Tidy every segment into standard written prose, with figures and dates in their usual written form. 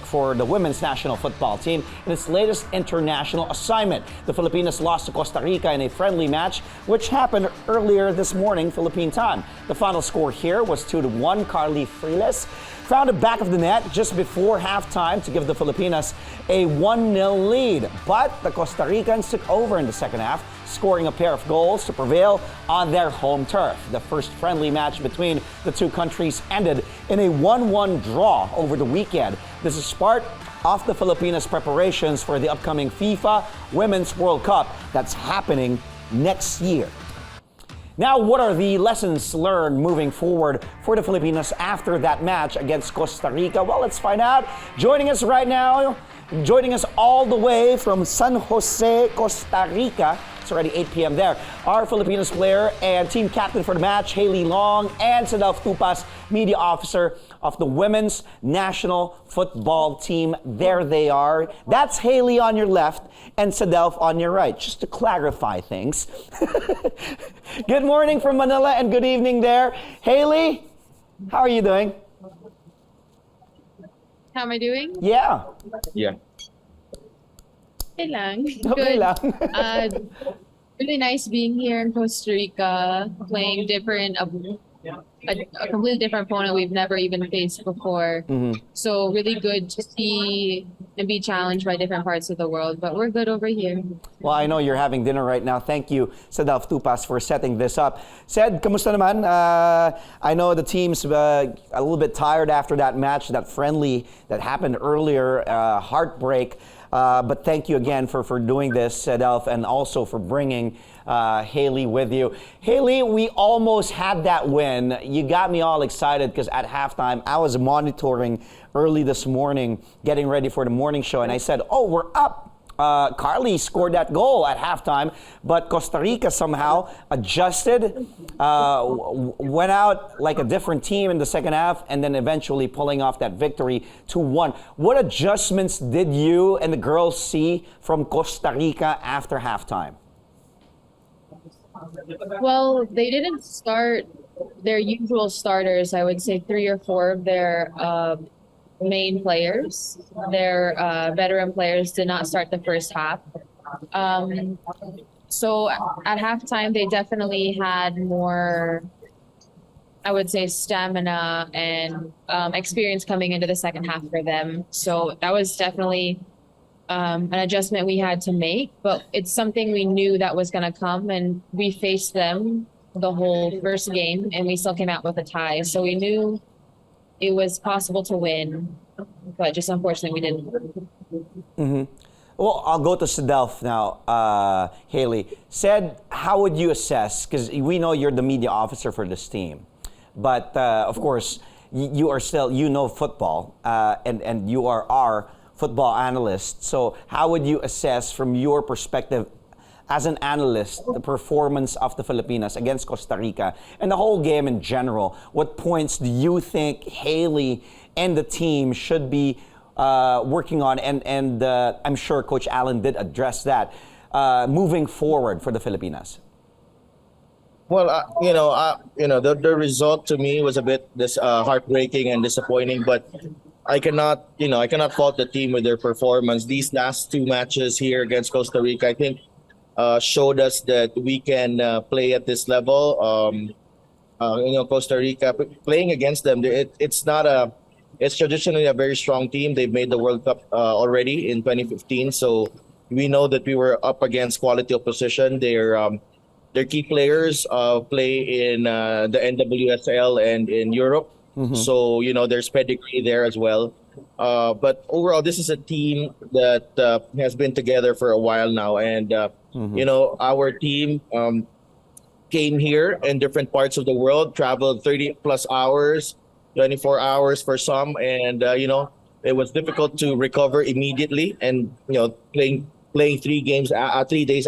for the women's national football team in its latest international assignment. The Filipinas lost to Costa Rica in a friendly match, which happened earlier this morning, Philippine time. The final score here was 2-1. Carly Friles found the back of the net just before halftime to give the Filipinas a 1-0 lead. But the Costa Ricans took over in the second half, scoring a pair of goals to prevail on their home turf. The first friendly match between the two countries ended in a 1-1 draw over the weekend. This is part of the Filipinas' preparations for the upcoming FIFA Women's World Cup that's happening next year. Now, what are the lessons learned moving forward for the Filipinas after that match against Costa Rica? Well, let's find out. Joining us right now, joining us all the way from San Jose, Costa Rica, it's already 8 p.m. there, our Filipinas player and team captain for the match, Hali Long, and Cedelf Tupas, media officer of the women's national football team. There they are. That's Hali on your left and Cedelf on your right, just to clarify things. Good morning from Manila and good evening there. Hali, how are you doing? How am I doing? Yeah. Okay lang. Okay Good. lang. Really nice being here in Costa Rica, playing a completely different opponent we've never even faced before. So really good to see and be challenged by different parts of the world. But we're good over here. Well, I know you're having dinner right now. Thank you, Cedelf Tupas, for setting this up. Ced, kamusta naman? I know the team's a little bit tired after that match, that friendly that happened earlier, heartbreak. But thank you again for doing this, Cedelf, and also for bringing Hali with you. Hali, we almost had that win. You got me all excited because at halftime, I was monitoring early this morning, getting ready for the morning show, and I said, oh, we're up. Carly scored that goal at halftime, but Costa Rica somehow adjusted, went out like a different team in the second half, and then eventually pulling off that victory 2-1. What adjustments did you and the girls see from Costa Rica after halftime? Well, they didn't start their usual starters. I would say 3 or 4 of their main players, their veteran players, did not start the first half. So at halftime, they definitely had more, I would say, stamina and experience coming into the second half for them. So that was definitely an adjustment we had to make, but it's something we knew that was going to come, and we faced them the whole first game, and we still came out with a tie. So we knew it was possible to win, but just unfortunately we didn't. Well, I'll go to Cedelf now, Hali. Ced, how would you assess, because we know you're the media officer for this team, but of course, you are still, you know football, and you are our football analyst. So how would you assess from your perspective as an analyst the performance of the Filipinas against Costa Rica and the whole game in general? What points do you think Hali and the team should be working on? And I'm sure Coach Allen did address that moving forward for the Filipinas. Well, the result to me was a bit heartbreaking and disappointing, but I cannot fault the team with their performance. These last 2 matches here against Costa Rica, I think, showed us that we can play at this level. Costa Rica, playing against them, it's traditionally a very strong team. They've made the World Cup already in 2015, so we know that we were up against quality opposition. Their key players play in the NWSL and in Europe. So, there's pedigree there as well. But overall, this is a team that has been together for a while now. And, our team came here in different parts of the world, traveled 30 plus hours, 24 hours for some. And, it was difficult to recover immediately. And, playing 3 days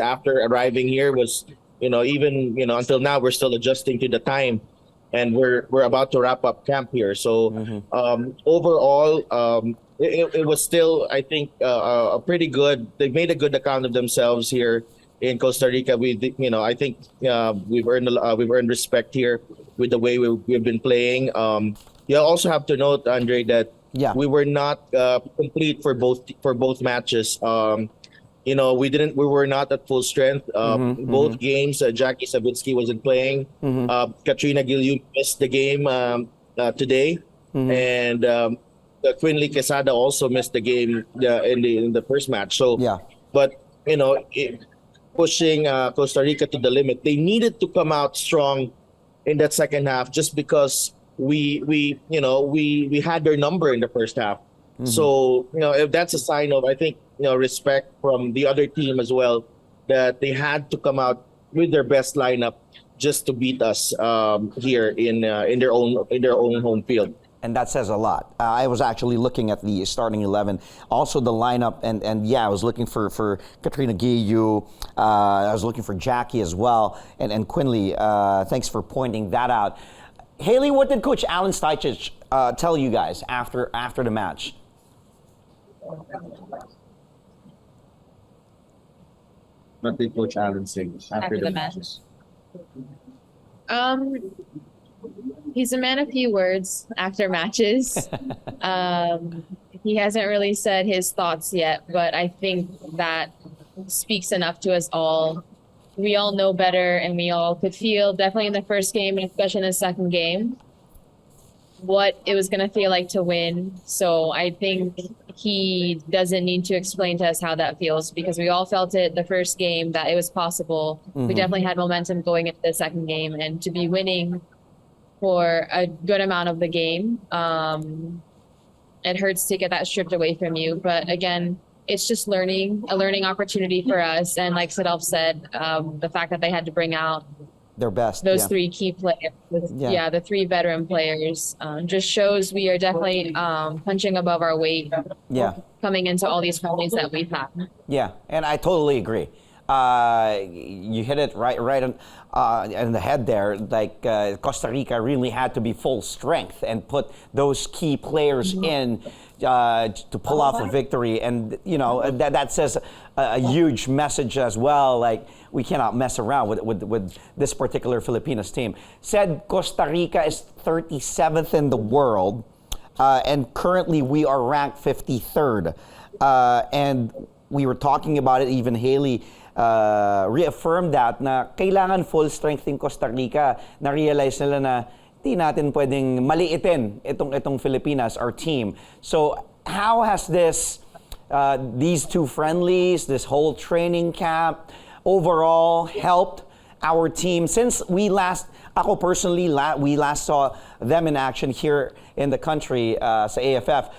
after arriving here was, until now, we're still adjusting to the time. And we're about to wrap up camp here. So overall, it was still, I think, a pretty good. They made a good account of themselves here in Costa Rica. I think we've earned respect here with the way we've been playing. You also have to note, Andre, that Yeah. we were not complete for both matches. We were not at full strength. Both games, Jackie Savitsky wasn't playing. Katrina Gilliu missed the game today, and Quinley Quesada also missed the game in the first match. So, Yeah. but pushing Costa Rica to the limit, they needed to come out strong in that second half, just because we had their number in the first half. So if that's a sign of, I think, respect from the other team as well, that they had to come out with their best lineup just to beat us here in their own home field. And that says a lot. I was actually looking at the starting 11, also the lineup, and yeah, I was looking for Katrina Gilliu. I was looking for Jackie as well, and Quinley. Thanks for pointing that out. Hali, what did Coach Alan Stajcic tell you guys after the match? What did Coach Allen say after the match? He's a man of few words after matches. He hasn't really said his thoughts yet, but I think that speaks enough to us all. We all know better, and we all could feel, definitely in the first game, and especially in the second game, what it was going to feel like to win. So I think he doesn't need to explain to us how that feels, because we all felt it the first game that it was possible. We definitely had momentum going into the second game, and to be winning for a good amount of the game, it hurts to get that stripped away from you. But again, it's just a learning opportunity for us. And like Cedelf said, the fact that they had to bring out Their best. those three key players, the three veteran players, just shows we are definitely punching above our weight. Yeah. Coming into all these friendlies that we've had. Yeah, and I totally agree. You hit it right in the head there. Like Costa Rica really had to be full strength and put those key players in to pull off a victory, and that says a huge message as well. Like, we cannot mess around with this particular Filipinas team. Said Costa Rica is 37th in the world, and currently we are ranked 53rd. And we were talking about it, even Hali reaffirmed that na kailangan full strength in Costa Rica. Na-realize nila na di natin pwedeng maliitin itong Filipinas, our team. So how has these two friendlies, this whole training camp, overall helped our team since we last saw them in action here in the country sa AFF?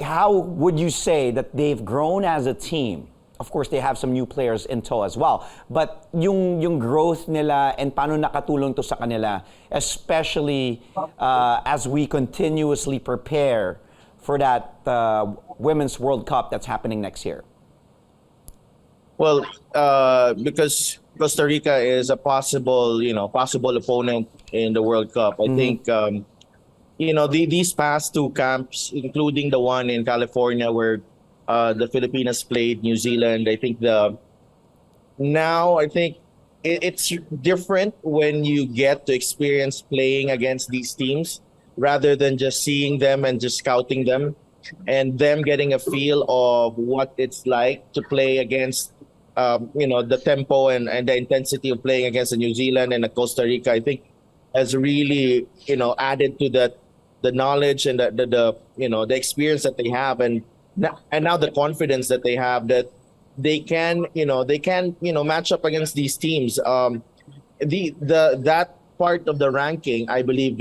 How would you say that they've grown as a team? Of course, they have some new players in tow as well. But yung growth nila and paano nakatulong to sa kanila, especially as we continuously prepare for that Women's World Cup that's happening next year. Well, because Costa Rica is a possible opponent in the World Cup, I think these past two camps, including the one in California where the Filipinas played New Zealand, I think it's different when you get to experience playing against these teams rather than just seeing them and just scouting them, and them getting a feel of what it's like to play against the tempo and the intensity of playing against a New Zealand and a Costa Rica. I think has really added to the knowledge and the experience that they have, and now the confidence that they have that they can match up against these teams. That part of the ranking, I believe,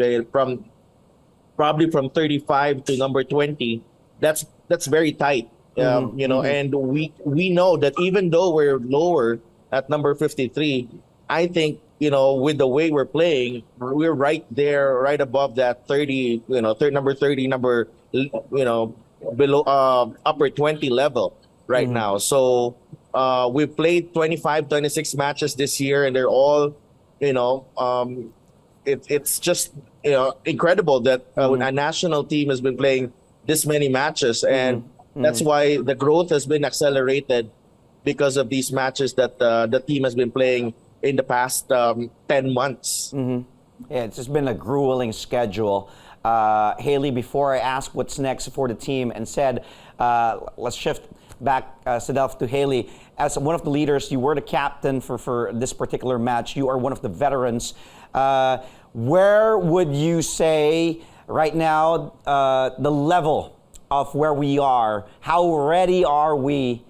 probably from 35 to number 20, that's very tight. And we know that even though we're lower at number 53, I think with the way we're playing, we're right there, right above that 30, number 30, below upper 20 level right now. So we've played 25, 26 matches this year, and they're all, it's just incredible that a national team has been playing this many matches, and that's why the growth has been accelerated because of these matches that the team has been playing in the past 10 months. Yeah, it's just been a grueling schedule. Hali, before I ask what's next for the team, and said, let's shift back, Cedelf, to Hali. As one of the leaders, you were the captain for this particular match. You are one of the veterans. Where would you say right now the level of where we are? How ready are we?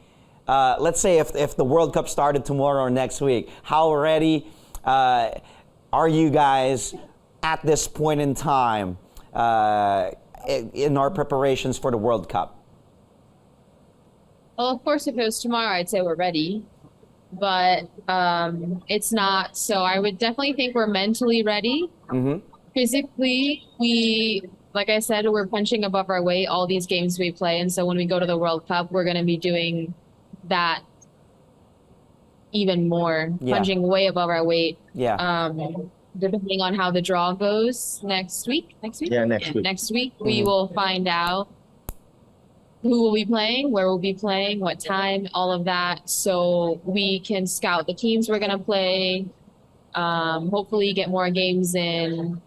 Let's say if the World Cup started tomorrow or next week, how ready are you guys at this point in time in our preparations for the World Cup? Well, of course, if it was tomorrow, I'd say we're ready, but it's not. So I would definitely think we're mentally ready. Mm-hmm. Physically, like I said, we're punching above our weight all these games we play. And so when we go to the World Cup, we're going to be doing that even more, punching way above our weight. Yeah. Depending on how the draw goes next week. Yeah, next week. Next week, we will find out who will be playing, where we'll be playing, what time, all of that. So we can scout the teams we're going to play. Hopefully get more games in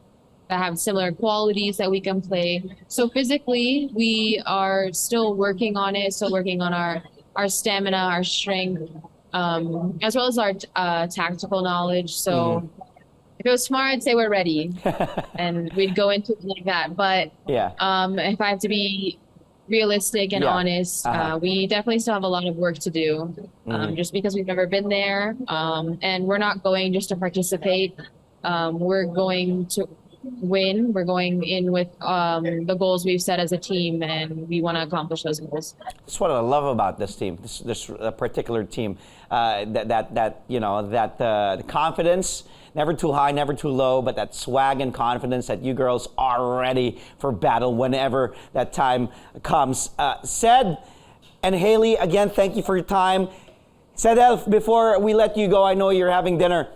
that have similar qualities that we can play. So physically, we are still working on it, still working on our stamina, our strength, as well as our tactical knowledge. So if it was tomorrow, I'd say we're ready and we'd go into it like that. But if I have to be realistic and honest, we definitely still have a lot of work to do, just because we've never been there, and we're not going just to participate. We're going to win. We're going in with the goals we've set as a team, and we want to accomplish those goals. That's what I love about this team, this particular team. The confidence, never too high, never too low, but that swag and confidence that you girls are ready for battle whenever that time comes. Ced and Hali, again, thank you for your time. Cedelf, before we let you go, I know you're having dinner.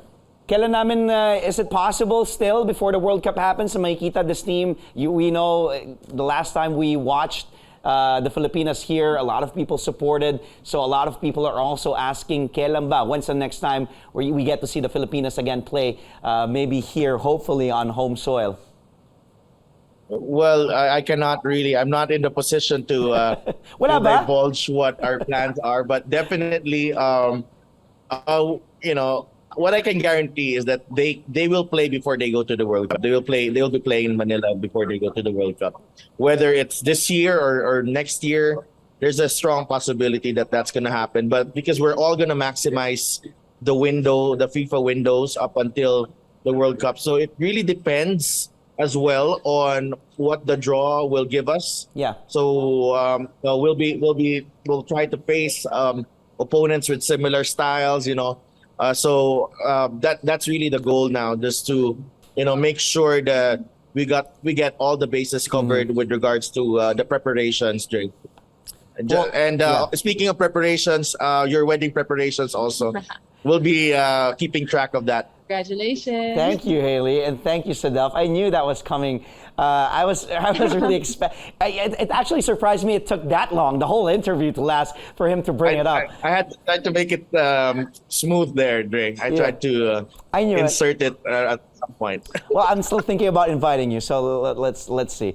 Kailan namin, is it possible still before the World Cup happens na makikita this team? We know the last time we watched the Filipinas here, a lot of people supported. So a lot of people are also asking, kailan ba? When's the next time where we get to see the Filipinas again play, maybe here, hopefully on home soil? Well, I cannot really. I'm not in the position to divulge what our plans are, but definitely, what I can guarantee is that they will play before they go to the World Cup. They'll be playing in Manila before they go to the World Cup. Whether it's this year or next year, there's a strong possibility that that's going to happen. But because we're all going to maximize the FIFA windows up until the World Cup, so it really depends as well on what the draw will give us. Yeah. So we'll try to face opponents with similar styles. So that's really the goal now, just to make sure that we get all the bases covered with regards to the preparations, Jake. Speaking of preparations, your wedding preparations also, we'll be keeping track of that. Congratulations. Thank you, Hali, and thank you, Cedelf. I knew that was coming. I was really it actually surprised me it took that long, the whole interview, to last for him to bring it up. I had to try to make it smooth there, Drake. I tried to insert it at some point. Well, I'm still thinking about inviting you, so let's see.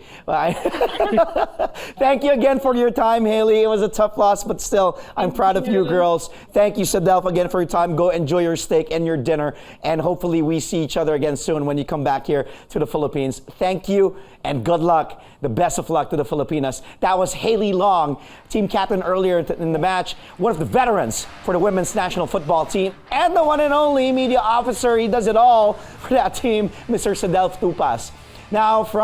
Thank you again for your time, Hali. It was a tough loss, but still, I'm proud of you girls. Thank you, Cedelf, again for your time. Go enjoy your steak and your dinner, and hopefully we see each other again soon when you come back here to the Philippines. Thank you, and good luck. The best of luck to the Filipinas. That was Hali Long, team captain earlier in the match, one of the veterans for the women's national football team, and the one and only media officer. He does it all for that team, Mr. Cedelf Tupas. Now, from